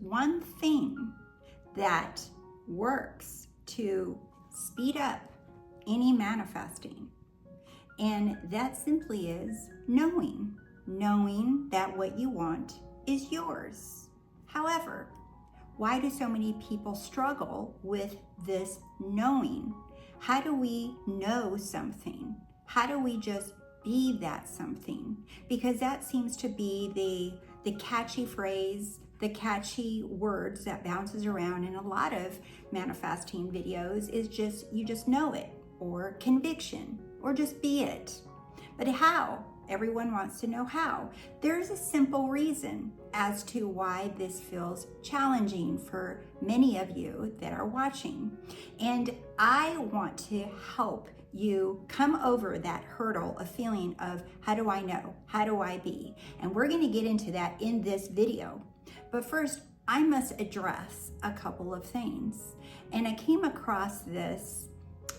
one thing that works to speed up any manifesting. And that simply is knowing that what you want is yours. However, why do so many people struggle with this knowing? How do we know something? How do we just be that something? Because that seems to be the catchy phrase, the catchy words that bounces around in a lot of manifesting videos is just, you just know it, or conviction, or just be it. But how? Everyone wants to know how. There's a simple reason as to why this feels challenging for many of you that are watching. And I want to help you come over that hurdle of feeling of how do I know? How do I be? And we're going to get into that in this video. But first, I must address a couple of things. And I came across this,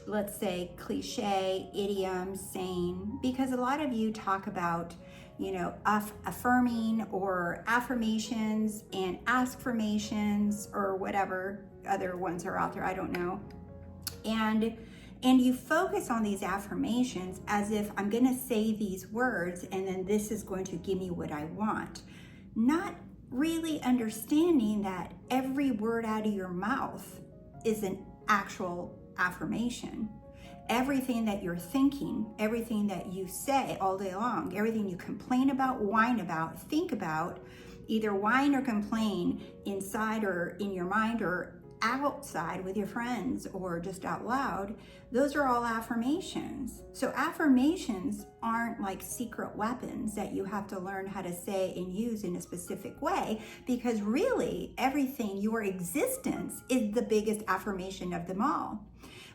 let's say, cliche, idiom, saying, because a lot of you talk about, affirming or affirmations and askformations or whatever other ones are out there, I don't know. And you focus on these affirmations as if I'm going to say these words and then this is going to give me what I want. Not really understanding that every word out of your mouth is an actual affirmation. Everything that you're thinking, everything that you say all day long, everything you complain about, whine about, think about, either whine or complain inside or in your mind or outside with your friends or just out loud, those are all affirmations. So affirmations aren't like secret weapons that you have to learn how to say and use in a specific way, because really everything, your existence, is the biggest affirmation of them all.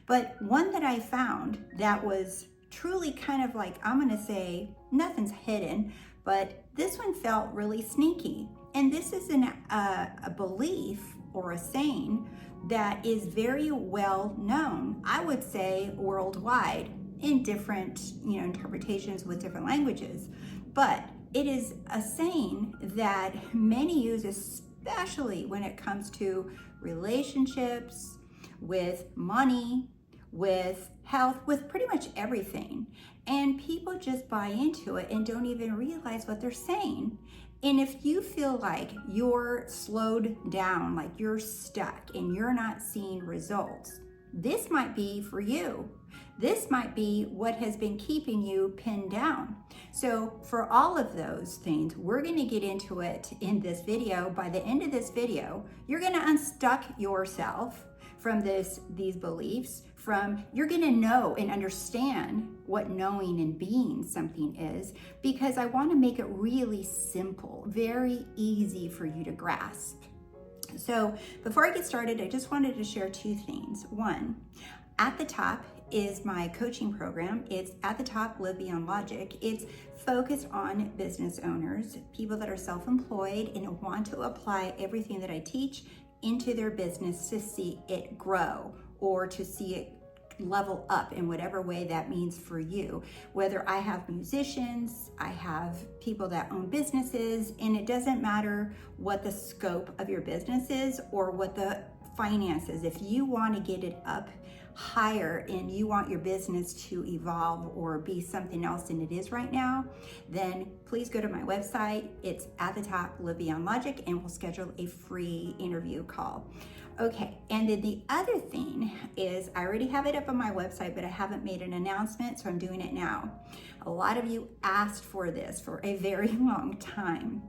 But one that I found that was truly kind of like, I'm gonna say nothing's hidden, but this one felt really sneaky. And this is a belief or a saying that is very well known, I would say worldwide, in different interpretations with different languages. But it is a saying that many use, especially when it comes to relationships, with money, with health, with pretty much everything. And people just buy into it and don't even realize what they're saying. And if you feel like you're slowed down, like you're stuck and you're not seeing results, this might be for you. This might be what has been keeping you pinned down. So for all of those things, we're going to get into it in this video. By the end of this video, you're going to unstuck yourself from these beliefs, you're gonna know and understand what knowing and being something is, because I wanna make it really simple, very easy for you to grasp. So before I get started, I just wanted to share two things. One, at the top is my coaching program. It's at the top, Live Beyond Logic. It's focused on business owners, people that are self-employed and want to apply everything that I teach into their business to see it grow or to see it level up in whatever way that means for you. Whether I have musicians, I have people that own businesses, and it doesn't matter what the scope of your business is or what the finances. If you want to get it up higher and you want your business to evolve or be something else than it is right now, then please go to my website. It's at the top, Live Beyond Logic, and we'll schedule a free interview call. Okay, and then the other thing is, I already have it up on my website, but I haven't made an announcement, so I'm doing it now. A lot of you asked for this for a very long time,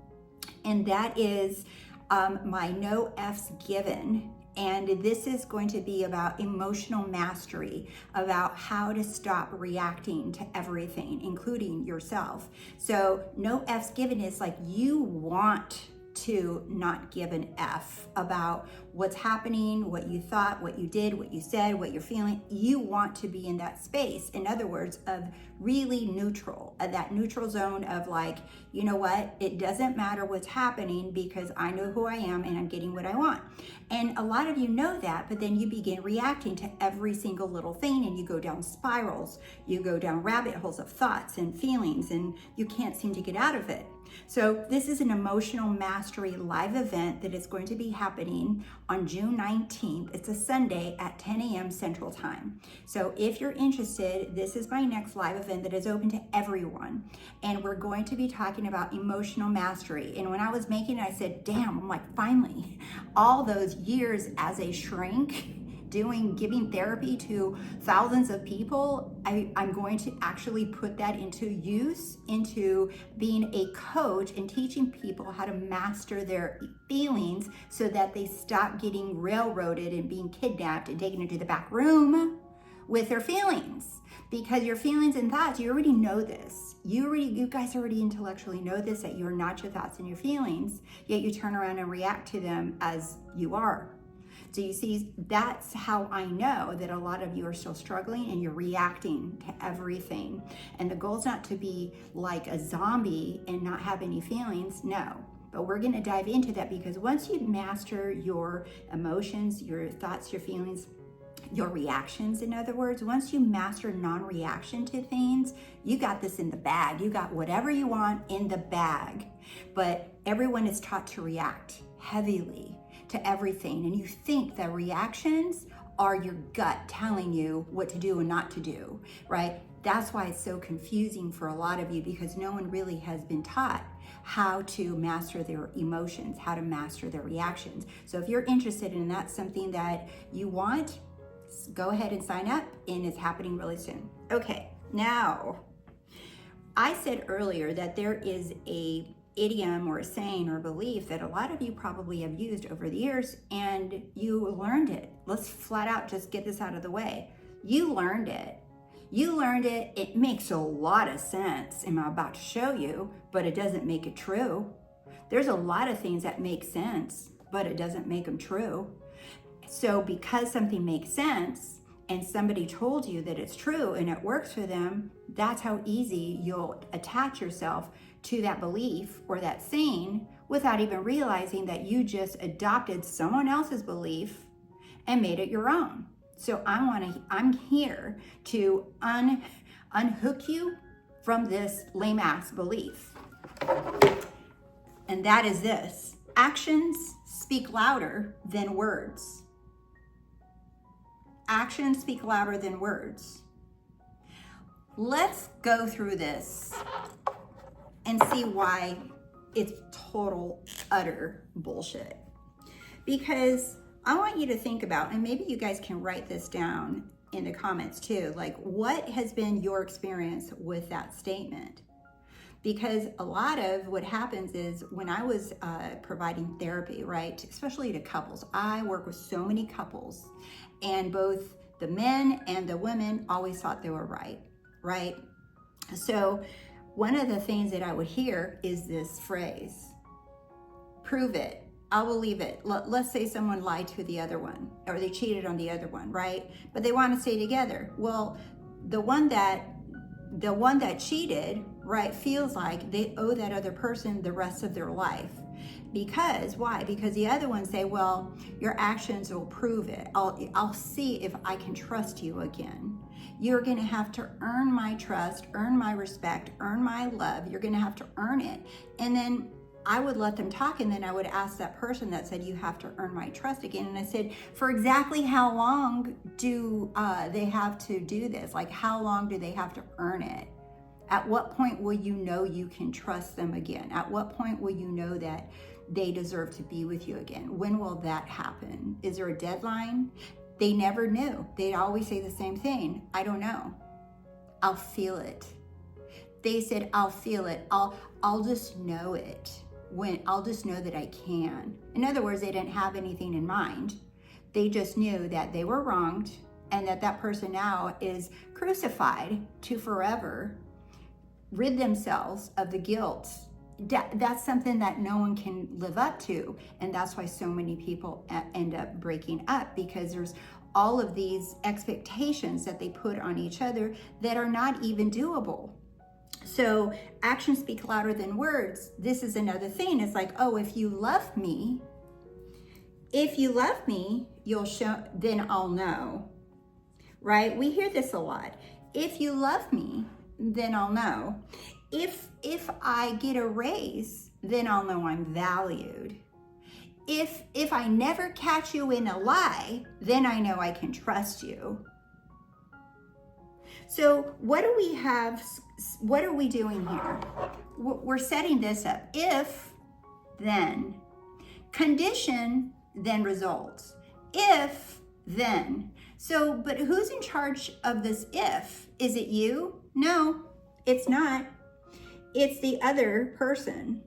and that is my No F's Given. And this is going to be about emotional mastery, about how to stop reacting to everything, including yourself. So no F's given is like you want to not give an F about what's happening, what you thought, what you did, what you said, what you're feeling. You want to be in that space. In other words, of really neutral, that neutral zone of like, you know what, it doesn't matter what's happening because I know who I am and I'm getting what I want. And a lot of you know that, but then you begin reacting to every single little thing and you go down spirals, you go down rabbit holes of thoughts and feelings and you can't seem to get out of it. So this is an emotional mastery live event that is going to be happening on June 19th. It's a Sunday at 10 a.m. Central Time. So if you're interested, this is my next live event that is open to everyone. And we're going to be talking about emotional mastery. And when I was making it, I said, damn, I'm like, finally, all those years as a shrink, giving therapy to thousands of people, I'm going to actually put that into use, into being a coach and teaching people how to master their feelings so that they stop getting railroaded and being kidnapped and taken into the back room with their feelings. Because your feelings and thoughts, you already know this. You guys already intellectually know this, that you're not your thoughts and your feelings, yet you turn around and react to them as you are. So you see, that's how I know that a lot of you are still struggling and you're reacting to everything. And the goal is not to be like a zombie and not have any feelings, no. But we're gonna dive into that, because once you master your emotions, your thoughts, your feelings, your reactions, in other words, once you master non-reaction to things, you got this in the bag. You got whatever you want in the bag. But everyone is taught to react heavily to everything, and you think that reactions are your gut telling you what to do and not to do, right? That's why it's so confusing for a lot of you, because no one really has been taught how to master their emotions, how to master their reactions. So if you're interested in that, something that you want, go ahead and sign up, and it's happening really soon. Okay, now, I said earlier that there is a idiom or a saying or belief that a lot of you probably have used over the years, and you learned it. Let's flat out just get this out of the way. You learned it. You learned it. It makes a lot of sense, and I'm about to show you, but it doesn't make it true. There's a lot of things that make sense, but it doesn't make them true. So because something makes sense and somebody told you that it's true and it works for them, that's how easy you'll attach yourself to that belief or that saying without even realizing that you just adopted someone else's belief and made it your own. So I'm here to unhook you from this lame ass belief. And that is this: actions speak louder than words. Actions speak louder than words. Let's go through this and see why it's total, utter bullshit. Because I want you to think about, and maybe you guys can write this down in the comments too, like, what has been your experience with that statement? Because a lot of what happens is, when I was providing therapy, right, especially to couples, I work with so many couples, and both the men and the women always thought they were right? So one of the things that I would hear is this phrase: prove it, I'll believe it. Let's say someone lied to the other one, or they cheated on the other one, right? But they want to stay together. Well, the one that cheated, right, feels like they owe that other person the rest of their life. Because why? Because the other ones say, well, your actions will prove it. I'll see if I can trust you again. You're going to have to earn my trust, earn my respect, earn my love. You're going to have to earn it. And then I would let them talk, and then I would ask that person that said, you have to earn my trust again. And I said, for exactly how long do they have to do this? Like, how long do they have to earn it? At what point will you know you can trust them again? At what point will you know that they deserve to be with you again? When will that happen? Is there a deadline? They never knew. They'd always say the same thing: I don't know. I'll feel it. They said, I'll feel it. I'll just know it. I'll just know that I can. In other words, they didn't have anything in mind. They just knew that they were wronged, and that person now is crucified to forever rid themselves of the guilt. That's something that no one can live up to. And that's why so many people end up breaking up, because there's all of these expectations that they put on each other that are not even doable. So actions speak louder than words. This is another thing. It's like, oh, if you love me, you'll show, then I'll know, right? We hear this a lot. If you love me, then I'll know. If I get a raise, then I'll know I'm valued. If I never catch you in a lie, then I know I can trust you. So what do we have? What are we doing here? We're setting this up. If, then. Condition, then results. If, then. So, but who's in charge of this if? Is it you? No, it's not. It's the other person.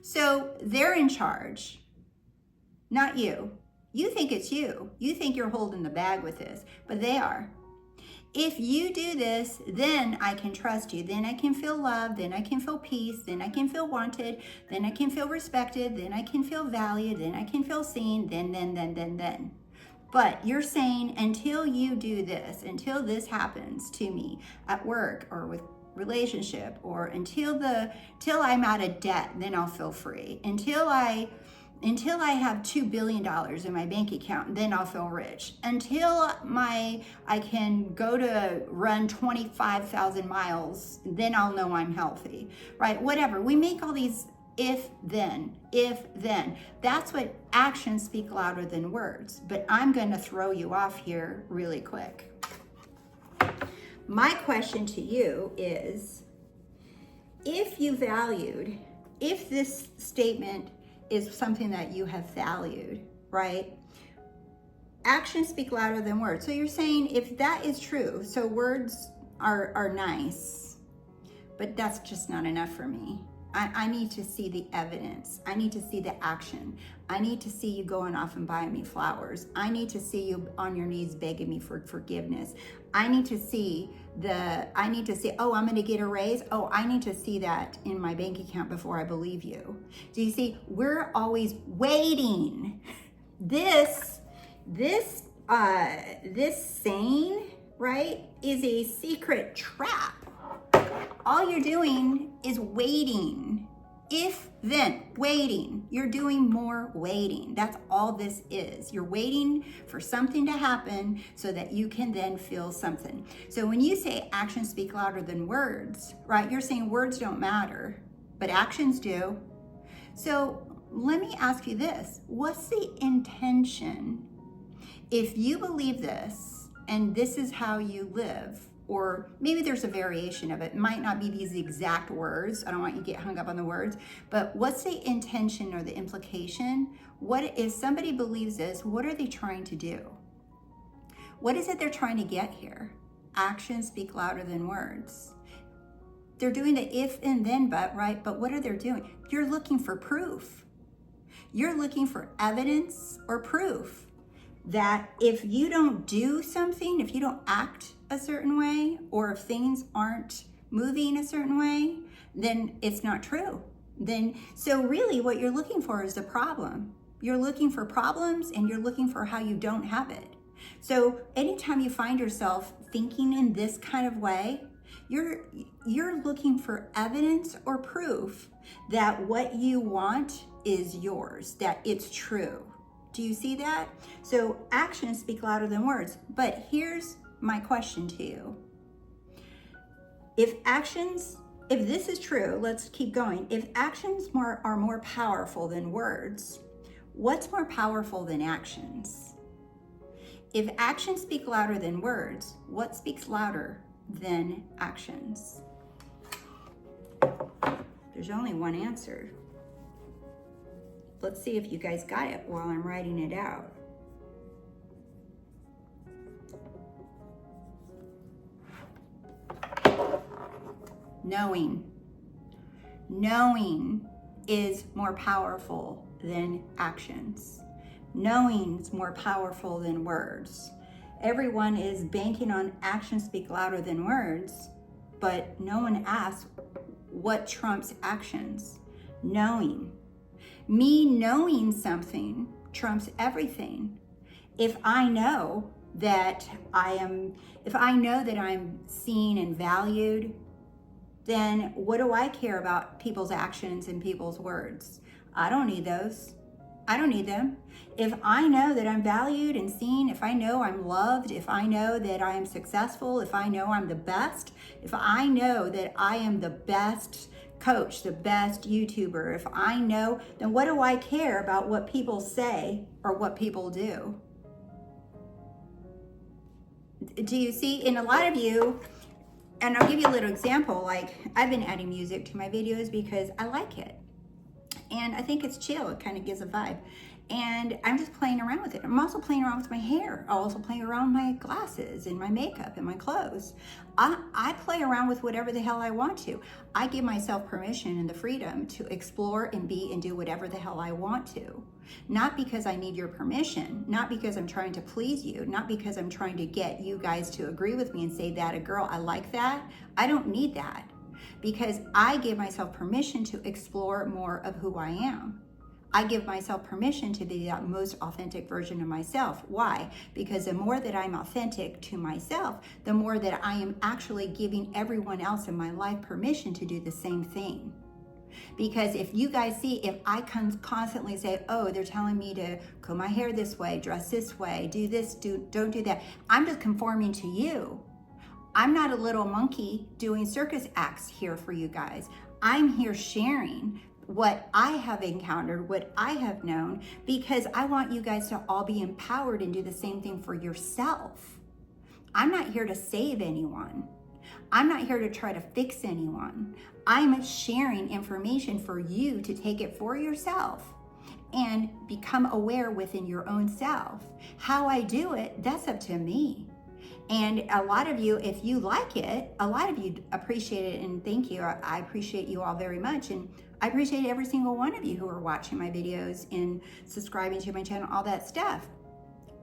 So they're in charge, not you. You think it's you. You think you're holding the bag with this, but they are. If you do this, then I can trust you. Then I can feel love. Then I can feel peace. Then I can feel wanted. Then I can feel respected. Then I can feel valued. Then I can feel seen. Then. But you're saying until you do this, until this happens to me at work or with relationship, or until I'm out of debt, then I'll feel free. Until I have $2 billion in my bank account, then I'll feel rich. Until I can go to run 25,000 miles, then I'll know I'm healthy, right? Whatever. We make all these if then. That's what actions speak louder than words. But I'm going to throw you off here really quick. My question to you is, if this statement is something that you have valued, right? Actions speak louder than words. So you're saying if that is true, so words are nice, but that's just not enough for me. I need to see the evidence. I need to see the action. I need to see you going off and buying me flowers. I need to see you on your knees begging me for forgiveness. I need to see, oh, I'm gonna get a raise. Oh, I need to see that in my bank account before I believe you. Do you see? We're always waiting. This saying, right, is a secret trap. All you're doing is waiting. If, then, waiting. You're doing more waiting. That's all this is. You're waiting for something to happen so that you can then feel something. So when you say actions speak louder than words, right, you're saying words don't matter, but actions do. So let me ask you this. What's the intention? If you believe this, and this is how you live, or maybe there's a variation of it. It might not be these exact words. I don't want you to get hung up on the words, but what's the intention or the implication? What if somebody believes this, what are they trying to do? What is it they're trying to get here? Actions speak louder than words. They're doing the if and then but, right? But what are they doing? You're looking for proof. You're looking for evidence or proof that if you don't do something, if you don't act a certain way, or if things aren't moving a certain way, then it's not true. So really what you're looking for is the problem. You're looking for problems and you're looking for how you don't have it. So anytime you find yourself thinking in this kind of way, you're looking for evidence or proof that what you want is yours, that it's true. Do you see that? So actions speak louder than words. But here's my question to you. If this is true, let's keep going. If actions are more powerful than words, what's more powerful than actions? If actions speak louder than words, what speaks louder than actions? There's only one answer. Let's see if you guys got it while I'm writing it out. Knowing. Knowing is more powerful than actions. Knowing is more powerful than words. Everyone is banking on actions speak louder than words, but no one asks what trumps actions. Knowing. Me knowing something trumps everything. If I know that I'm seen and valued, then what do I care about people's actions and people's words? I don't need those. I don't need them. If I know that I'm valued and seen, if I know I'm loved, if I know that I am successful, if I know I'm the best, if I know that I am the best coach, the best YouTuber, if I know, then what do I care about what people say or what people do? Do you see? And a lot of you, and I'll give you a little example, like I've been adding music to my videos because I like it. And I think it's chill, it kind of gives a vibe. And I'm just playing around with it. I'm also playing around with my hair. I'm also playing around with my glasses and my makeup and my clothes. I play around with whatever the hell I want to. I give myself permission and the freedom to explore and be and do whatever the hell I want to. Not because I need your permission, not because I'm trying to please you, not because I'm trying to get you guys to agree with me and say, that a girl, I like that. I don't need that. Because I give myself permission to explore more of who I am. I give myself permission to be that most authentic version of myself. Why? Because the more that I'm authentic to myself, the more that I am actually giving everyone else in my life permission to do the same thing. Because if you guys see, if I constantly say, oh, they're telling me to comb my hair this way, dress this way, do this, don't do that, I'm just conforming to you. I'm not a little monkey doing circus acts here for you guys. I'm here sharing what I have encountered, what I have known, because I want you guys to all be empowered and do the same thing for yourself. I'm not here to save anyone. I'm not here to try to fix anyone. I'm sharing information for you to take it for yourself and become aware within your own self. How I do it, that's up to me. And a lot of you, if you like it, a lot of you appreciate it, and thank you. I appreciate you all very much. And I appreciate every single one of you who are watching my videos and subscribing to my channel, all that stuff.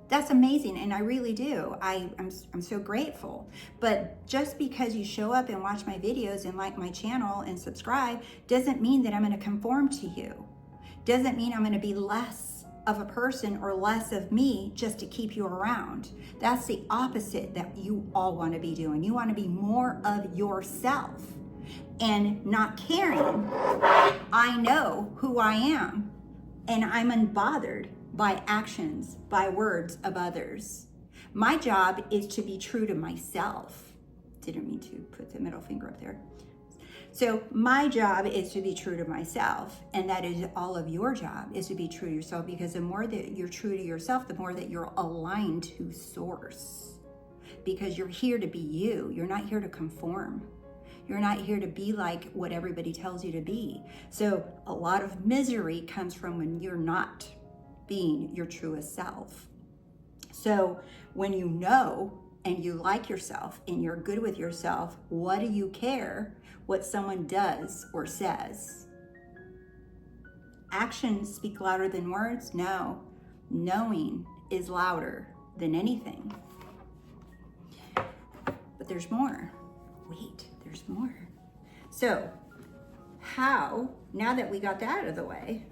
That's amazing, and I really do. I'm so grateful. But just because you show up and watch my videos and like my channel and subscribe doesn't mean that I'm going to conform to you. Doesn't mean I'm going to be less of a person or less of me just to keep you around. That's the opposite that you all want to be doing. You want to be more of yourself and not caring. I know who I am, and I'm unbothered by actions, by words of others. My job is to be true to myself. Didn't mean to put the middle finger up there. So my job is to be true to myself, and that is all of your job, is to be true to yourself, because the more that you're true to yourself, the more that you're aligned to source, because you're here to be you. You're not here to conform. You're not here to be like what everybody tells you to be. So a lot of misery comes from when you're not being your truest self. So when you know and you like yourself and you're good with yourself, what do you care what someone does or says? Actions speak louder than words? No. Knowing is louder than anything. But there's more. Wait, there's more. So how, now that we got that out of the way,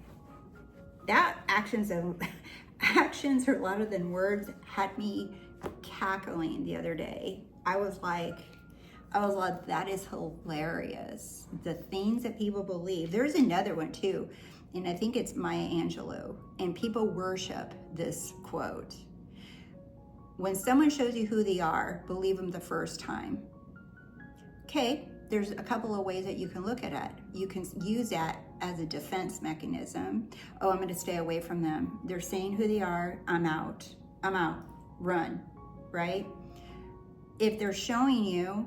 that actions are louder than words had me cackling the other day. I was like, that is hilarious. The things that people believe. There's another one too, and I think it's Maya Angelou, and people worship this quote. When someone shows you who they are, believe them the first time. Okay, there's a couple of ways that you can look at it. You can use that as a defense mechanism. Oh, I'm gonna stay away from them. They're saying who they are, I'm out, run, right? If they're showing you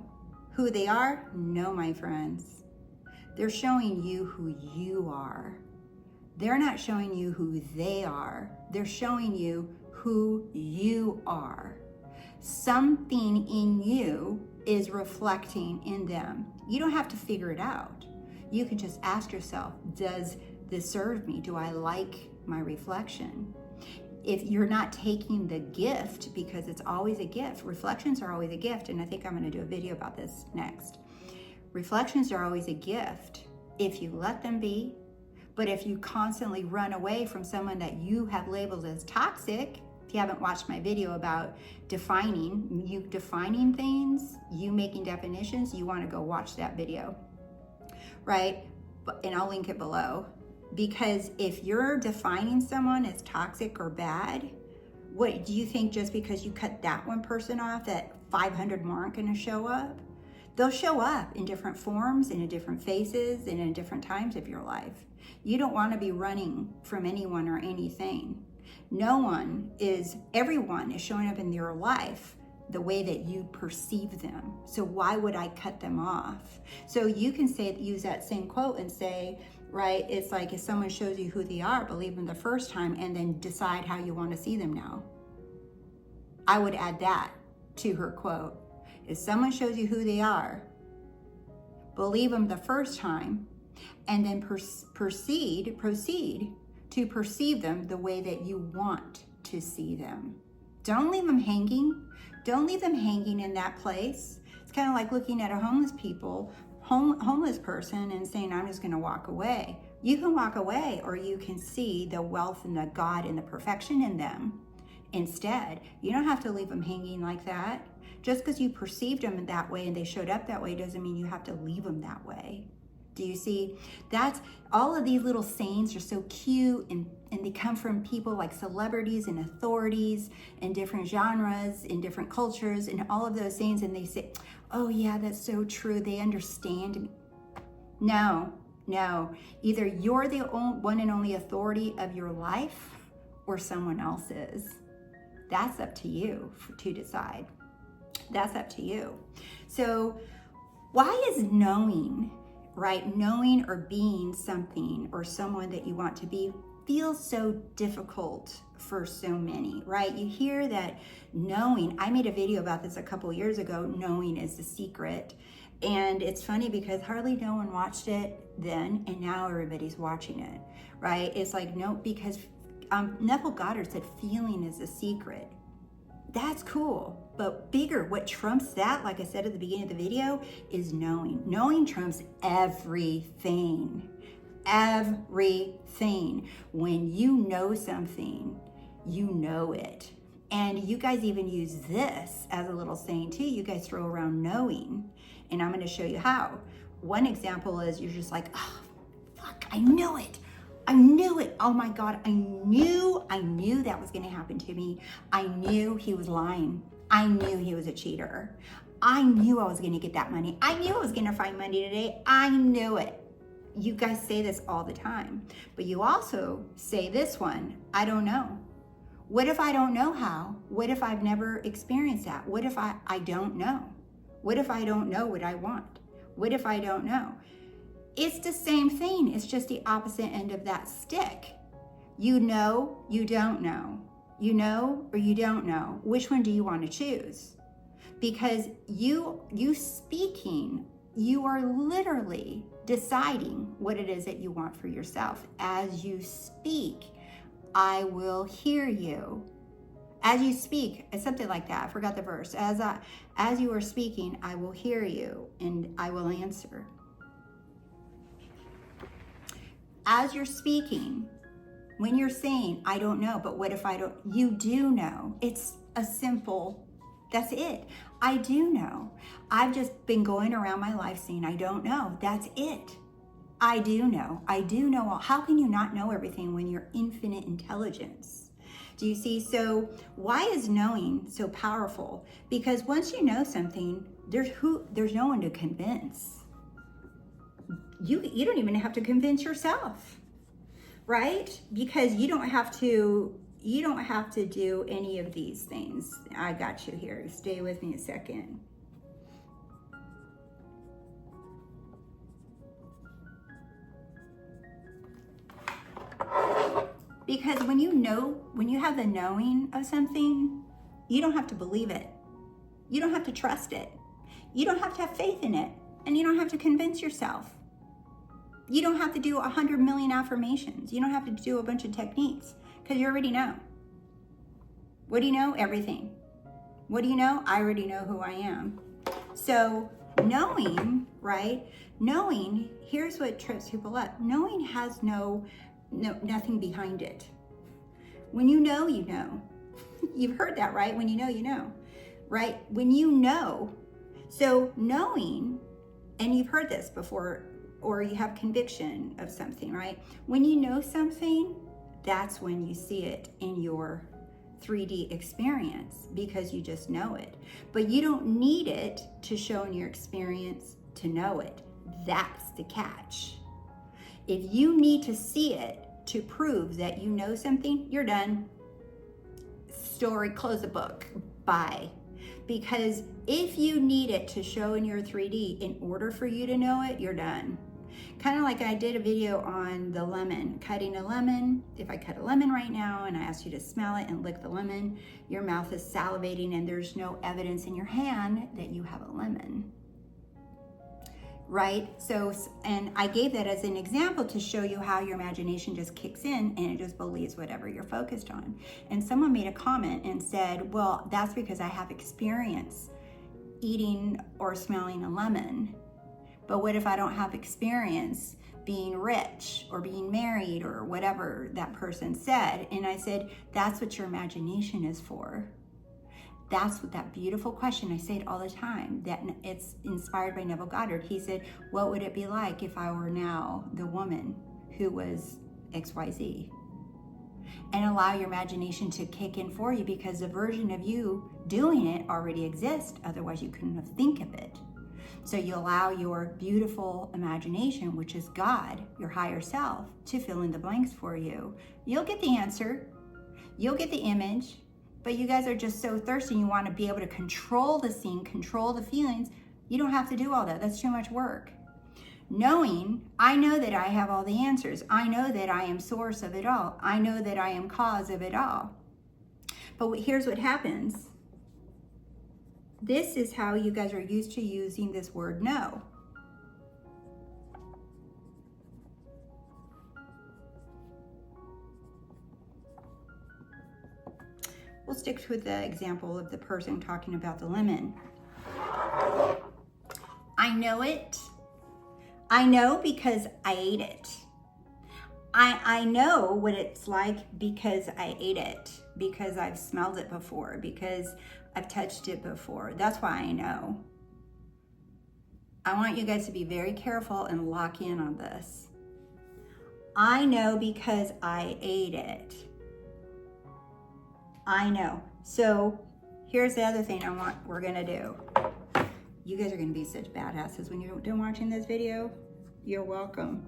who they are, no, my friends. They're showing you who you are. They're not showing you who they are. They're showing you who you are. Something in you is reflecting in them. You don't have to figure it out. You can just ask yourself, does this serve me? Do I like my reflection? If you're not taking the gift, because it's always a gift, reflections are always a gift, and I think I'm going to do a video about this next. Reflections are always a gift if you let them be, but if you constantly run away from someone that you have labeled as toxic, if you haven't watched my video about defining things, you making definitions, you want to go watch that video, right? And I'll link it below. Because if you're defining someone as toxic or bad, what do you think, just because you cut that one person off, that 500 more aren't going to show up? They'll show up in different forms and in different faces and in different times of your life. You don't want to be running from anyone or anything. Everyone is showing up in your life the way that you perceive them. So why would I cut them off? So you can use that same quote and say, right, it's like if someone shows you who they are, believe them the first time and then decide how you want to see them now. I would add that to her quote. If someone shows you who they are, believe them the first time and then proceed to perceive them the way that you want to see them. Don't leave them hanging. Don't leave them hanging in that place. It's kind of like looking at a homeless person and saying, I'm just going to walk away. You can walk away, or you can see the wealth and the God and the perfection in them instead. You don't have to leave them hanging like that. Just because you perceived them in that way and they showed up that way doesn't mean you have to leave them that way. Do you see? That's all of these little sayings are so cute, and they come from people like celebrities and authorities in different genres, in different cultures, and all of those things. And they say, oh yeah, that's so true. They understand me. No. Either you're the one and only authority of your life or someone else is. That's up to you to decide. That's up to you. So why is knowing or being something or someone that you want to be feels so difficult for so many, right? You hear that knowing, I made a video about this a couple years ago, knowing is the secret. And it's funny because hardly no one watched it then, and now everybody's watching it, right? It's like, no, because Neville Goddard said feeling is the secret. That's cool, but bigger, what trumps that, like I said at the beginning of the video, is knowing. Knowing trumps everything. Everything. When you know something, you know it. And you guys even use this as a little saying too. You guys throw around knowing, and I'm gonna show you how. One example is you're just like, oh, fuck, I knew it. I knew it. Oh my God, I knew that was gonna happen to me. I knew he was lying. I knew he was a cheater. I knew I was gonna get that money. I knew I was gonna find money today. I knew it. You guys say this all the time, but you also say this one, I don't know. What if I don't know how? What if I've never experienced that? What if I don't know? What if I don't know what I want? What if I don't know? It's the same thing. It's just the opposite end of that stick. You know, you don't know. You know or you don't know. Which one do you want to choose? Because you speaking, you are literally deciding what it is that you want for yourself. As you speak, I will hear you. As you speak, it's something like that. I forgot the verse. As you are speaking, I will hear you and I will answer. As you're speaking, when you're saying, I don't know, but what if I don't, you do know. It's a simple, that's it. I do know. I've just been going around my life saying, I don't know. That's it. I do know. I do know all. How can you not know everything when you're infinite intelligence? Do you see? So why is knowing so powerful? Because once you know something, there's no one to convince. You don't even have to convince yourself, right? Because you don't have to do any of these things. I got you here. Stay with me a second. Because when you have the knowing of something, you don't have to believe it. You don't have to trust it. You don't have to have faith in it. And you don't have to convince yourself. You don't have to do 100 million affirmations. You don't have to do a bunch of techniques because you already know. What do you know? Everything. What do you know? I already know who I am. So knowing, right? Knowing, here's what trips people up. Knowing has nothing behind it. When you know, you know. You've heard that, right? When you know, you know, right? When you know. So knowing, and you've heard this before, or you have conviction of something, right? When you know something, that's when you see it in your 3D experience, because you just know it. But you don't need it to show in your experience to know it. That's the catch. If you need to see it to prove that you know something, you're done. Story, close the book, bye. Because if you need it to show in your 3D in order for you to know it, you're done. Kind of like I did a video on the lemon, cutting a lemon. If I cut a lemon right now and I ask you to smell it and lick the lemon, your mouth is salivating and there's no evidence in your hand that you have a lemon. Right? So, and I gave that as an example to show you how your imagination just kicks in and it just believes whatever you're focused on. And someone made a comment and said, well, that's because I have experience eating or smelling a lemon. But what if I don't have experience being rich or being married or whatever that person said? And I said, that's what your imagination is for. That's what that beautiful question, I say it all the time, that it's inspired by Neville Goddard. He said, what would it be like if I were now the woman who was XYZ? And allow your imagination to kick in for you, because the version of you doing it already exists. Otherwise you couldn't have think of it. So you allow your beautiful imagination, which is God, your higher self, to fill in the blanks for you. You'll get the answer. You'll get the image. But you guys are just so thirsty. You want to be able to control the scene, control the feelings. You don't have to do all that. That's too much work. Knowing, I know that I have all the answers. I know that I am source of it all. I know that I am cause of it all. But here's what happens. This is how you guys are used to using this word know. We'll stick with the example of the person talking about the lemon. I know it. I know because I ate it. I know what it's like because I ate it, because I've smelled it before, because I've touched it before. That's why I know. I want you guys to be very careful and lock in on this. I know because I ate it. I know. So here's the other thing we're gonna do. You guys are gonna be such badasses when you're done watching this video. You're welcome.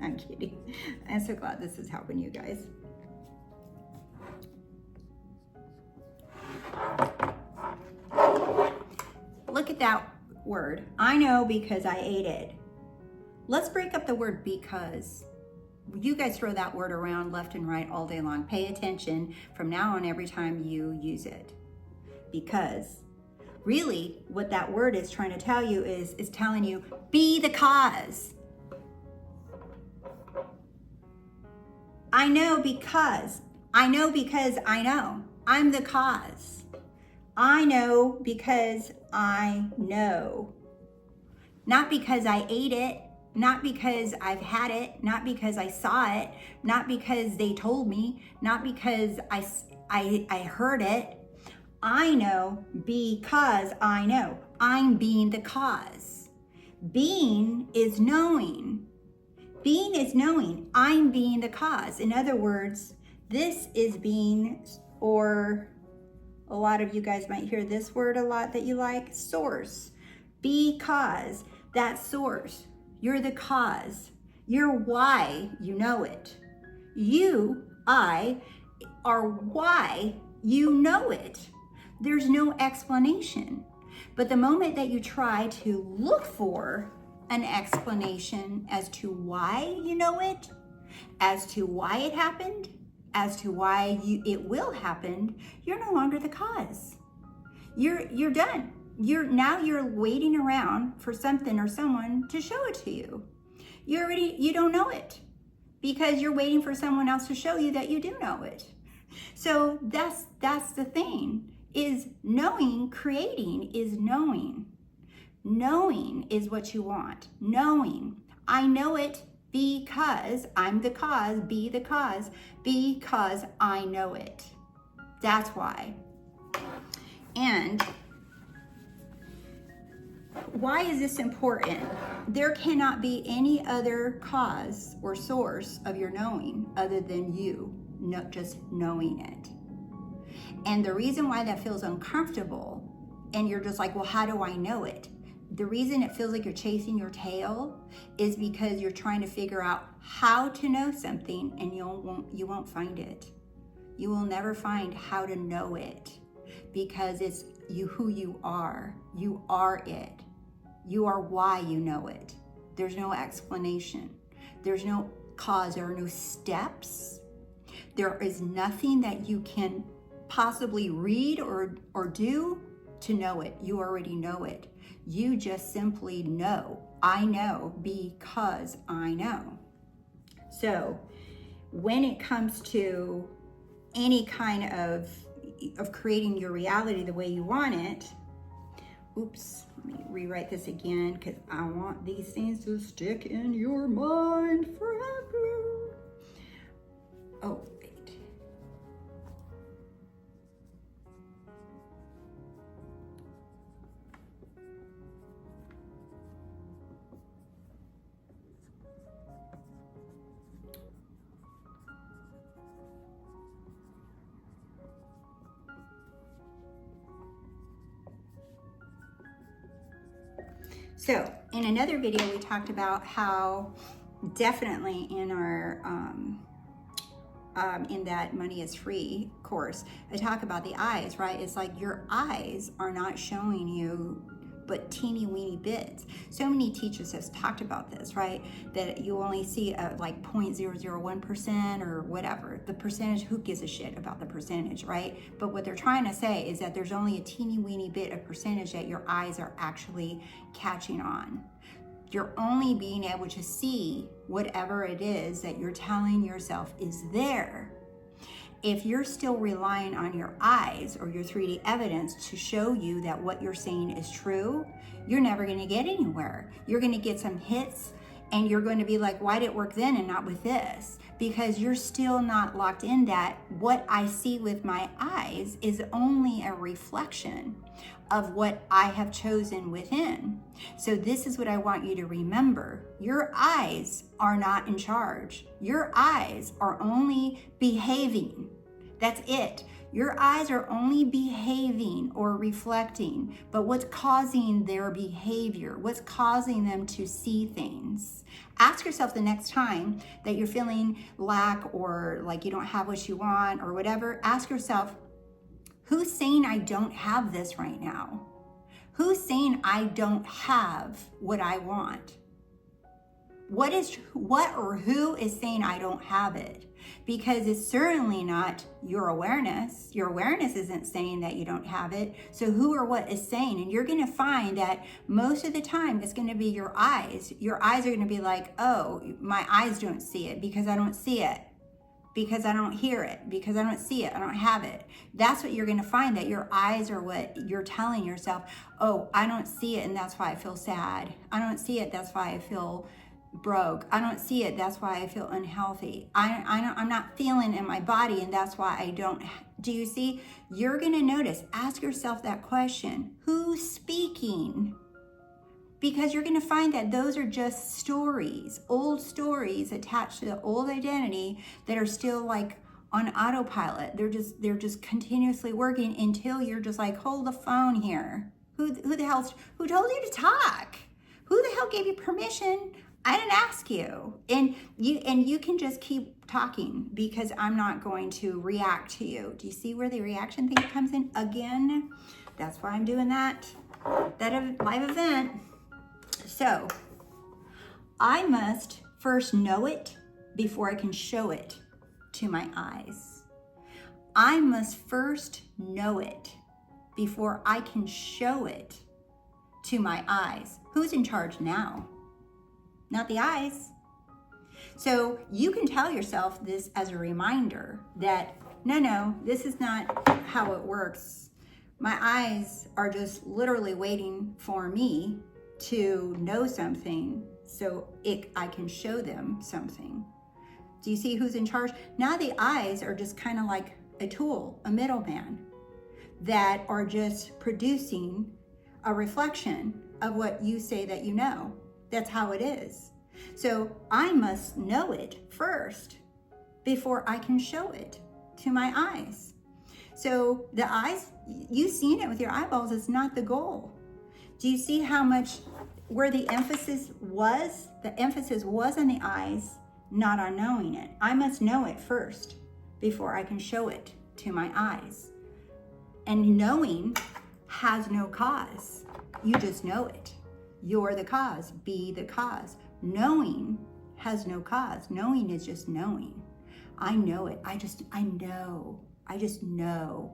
I'm kidding. I'm so glad this is helping you guys. Look at that word. I know because I ate it. Let's break up the word because. You guys throw that word around left and right all day long. Pay attention from now on every time you use it. Because really what that word is trying to tell you is telling you, be the cause. I know because I know. I'm the cause. I know because I know. Not because I ate it. Not because I've had it, not because I saw it, not because they told me, not because I heard it. I know because I know. I'm being the cause. Being is knowing. Being is knowing. I'm being the cause. In other words, this is being, or a lot of you guys might hear this word a lot that you like, source. Because that source. You're the cause. You're why you know it. You, I, are why you know it. There's no explanation. But the moment that you try to look for an explanation as to why you know it, as to why it happened, as to why it will happen, you're no longer the cause. You're done. You're waiting around for something or someone to show it to you. You don't know it because you're waiting for someone else to show you that you do know it. So that's the thing, is knowing, creating is knowing. Knowing is what you want. Knowing. I know it because I'm the cause, be the cause, because I know it. That's why. And Why is this important? There cannot be any other cause or source of your knowing other than you, not just knowing it. And the reason why that feels uncomfortable, and you're just like, well, how do I know it? The reason it feels like you're chasing your tail is because you're trying to figure out how to know something, and you won't find it. You will never find how to know it, because it's you who you are. You are it. You are why you know it. There's no explanation. There's no cause. There are no steps. There is nothing that you can possibly read or do to know it. You already know it. You just simply know. I know because I know. So when it comes to any kind of creating your reality the way you want it, oops, let me rewrite this again because I want these things to stick in your mind forever. Oh, wait. So in another video, we talked about how definitely in our, in that Money is Free course, I talk about the eyes, right? It's like your eyes are not showing you but teeny weeny bits. So many teachers have talked about this, right? That you only see like 0.001% or whatever. The percentage, who gives a shit about the percentage, right? But what they're trying to say is that there's only a teeny weeny bit of percentage that your eyes are actually catching on. You're only being able to see whatever it is that you're telling yourself is there. If you're still relying on your eyes or your 3D evidence to show you that what you're saying is true, you're never going to get anywhere. You're going to get some hits and you're going to be like, why did it work then and not with this? Because you're still not locked in that what I see with my eyes is only a reflection of what I have chosen within. So this is what I want you to remember. Your eyes are not in charge. Your eyes are only behaving. That's it. Your eyes are only behaving or reflecting, but what's causing their behavior? What's causing them to see things? Ask yourself the next time that you're feeling lack or like you don't have what you want or whatever, ask yourself, who's saying I don't have this right now? Who's saying I don't have what I want? What or who is saying I don't have it? Because it's certainly not your awareness. Your awareness isn't saying that you don't have it. So who or what is saying? And you're going to find that most of the time it's going to be your eyes. Your eyes are going to be like, oh, my eyes don't see it because I don't see it. Because I don't hear it, because I don't see it, I don't have it. That's what you're gonna find, that your eyes are what you're telling yourself, oh, I don't see it and that's why I feel sad. I don't see it, that's why I feel broke. I don't see it, that's why I feel unhealthy. I'm not feeling in my body and that's why I don't. Do you see? You're gonna notice, ask yourself that question, who's speaking? Because you're going to find that those are just stories, old stories attached to the old identity that are still like on autopilot. They're just continuously working until you're just like, hold the phone here. Who told you to talk? Who the hell gave you permission? I didn't ask you. And you can just keep talking because I'm not going to react to you. Do you see where the reaction thing comes in again? That's why I'm doing that live event. So, I must first know it before I can show it to my eyes. I must first know it before I can show it to my eyes. Who's in charge now? Not the eyes. So you can tell yourself this as a reminder that, no, this is not how it works. My eyes are just literally waiting for me to know something so I can show them something. Do you see who's in charge? Now the eyes are just kind of like a tool, a middleman, that are just producing a reflection of what you say that you know. That's how it is. So I must know it first before I can show it to my eyes. So the eyes, you've seen it with your eyeballs, it's not the goal. Do you see how much, where the emphasis was? The emphasis was on the eyes, not on knowing it. I must know it first before I can show it to my eyes. And knowing has no cause. You just know it. You're the cause. Be the cause. Knowing has no cause. Knowing is just knowing. I know it. I know. I just know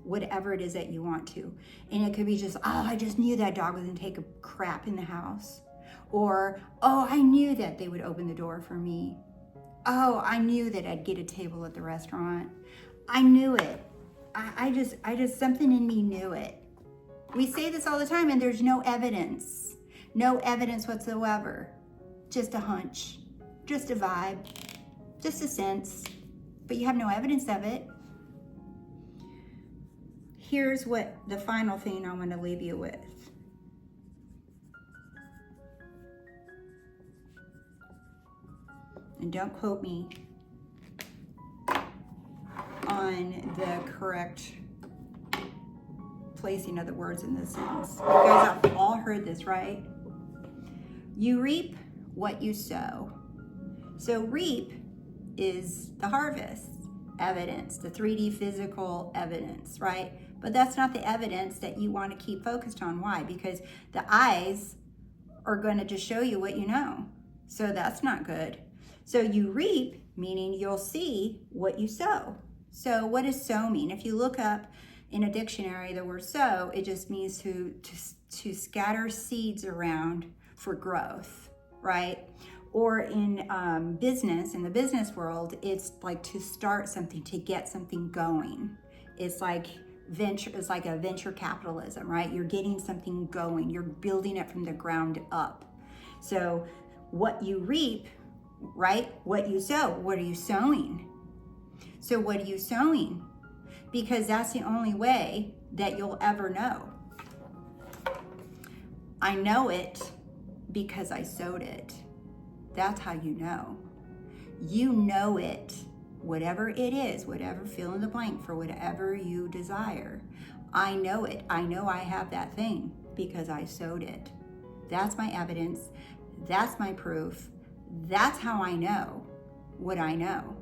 whatever it is that you want to. And it could be just, oh, I just knew that dog was gonna take a crap in the house. Or, oh, I knew that they would open the door for me. Oh, I knew that I'd get a table at the restaurant. I knew it. I just, something in me knew it. We say this all the time and there's no evidence whatsoever. Just a hunch, just a vibe, just a sense, but you have no evidence of it. Here's what the final thing I want to leave you with. And don't quote me on the correct placing of the words in this sentence. You guys have all heard this, right? You reap what you sow. So reap is the harvest evidence, the 3D physical evidence, right? But that's not the evidence that you want to keep focused on. Why? Because the eyes are going to just show you what you know. So that's not good. So you reap, meaning you'll see what you sow. So what does sow mean? If you look up in a dictionary the word sow, it just means to scatter seeds around for growth, right? Or in business, in the business world, it's like to start something, to get something going. It's like a venture capitalism, right? You're getting something going. You're building it from the ground up. So what you reap, right? What you sow. What are you sowing? So what are you sowing? Because that's the only way that you'll ever know. I know it because I sowed it. That's how you know. You know it, whatever it is, whatever, fill in the blank for whatever you desire. I know it. I know I have that thing because I sowed it. That's my evidence. That's my proof. That's how I know what I know.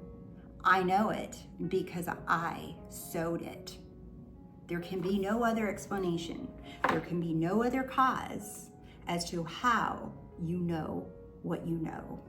I know it because I sowed it. There can be no other explanation. There can be no other cause as to how you know what you know.